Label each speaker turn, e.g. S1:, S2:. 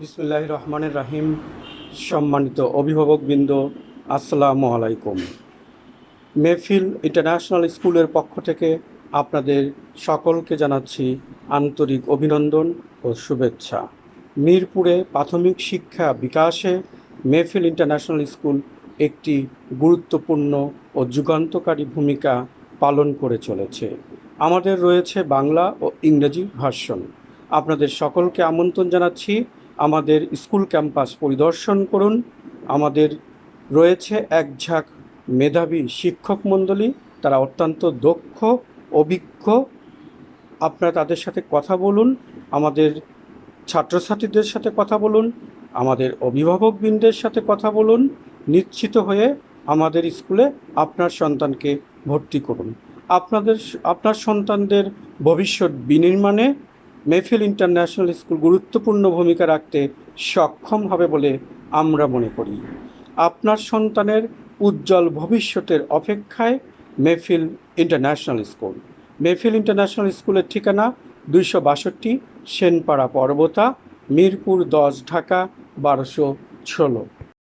S1: বিসমিল্লাহির রহমানির রাহিম। সম্মানিত অভিভাবকবৃন্দ, আসসালামু আলাইকুম। মেহফিল ইন্টারন্যাশনাল স্কুলের পক্ষ থেকে আপনাদের সকলকে জানাচ্ছি আন্তরিক অভিনন্দন ও শুভেচ্ছা। মিরপুরে প্রাথমিক শিক্ষা বিকাশে মেহফিল ইন্টারন্যাশনাল স্কুল একটি গুরুত্বপূর্ণ ও যুগান্তকারী ভূমিকা পালন করে চলেছে। আমাদের রয়েছে বাংলা ও ইংরেজি ভার্সন। আপনাদের সকলকে আমন্ত্রণ জানাচ্ছি আমাদের স্কুল ক্যাম্পাস পরিদর্শন করুন। আমাদের রয়েছে এক ঝাঁক মেধাবী শিক্ষক মণ্ডলী, তারা অত্যন্ত দক্ষ, অভিজ্ঞ। আপনারা তাদের সাথে কথা বলুন, আমাদের ছাত্রছাত্রীদের সাথে কথা বলুন, আমাদের অভিভাবকবৃন্দের সাথে কথা বলুন। নিশ্চিত হয়ে আমাদের স্কুলে আপনার সন্তানকে ভর্তি করুন। আপনার সন্তানদের ভবিষ্যৎ বিনির্মাণে মেহফিল ইন্টারন্যাশনাল স্কুল গুরুত্বপূর্ণ ভূমিকা রাখতে সক্ষম হবে বলে আমরা মনে করি। আপনার সন্তানের উজ্জ্বল ভবিষ্যতের অপেক্ষায় মেহফিল ইন্টারন্যাশনাল স্কুল। মেহফিল ইন্টারন্যাশনাল স্কুলের ঠিকানা 262 সেনপাড়া পর্বতা, মিরপুর 10, ঢাকা 1216।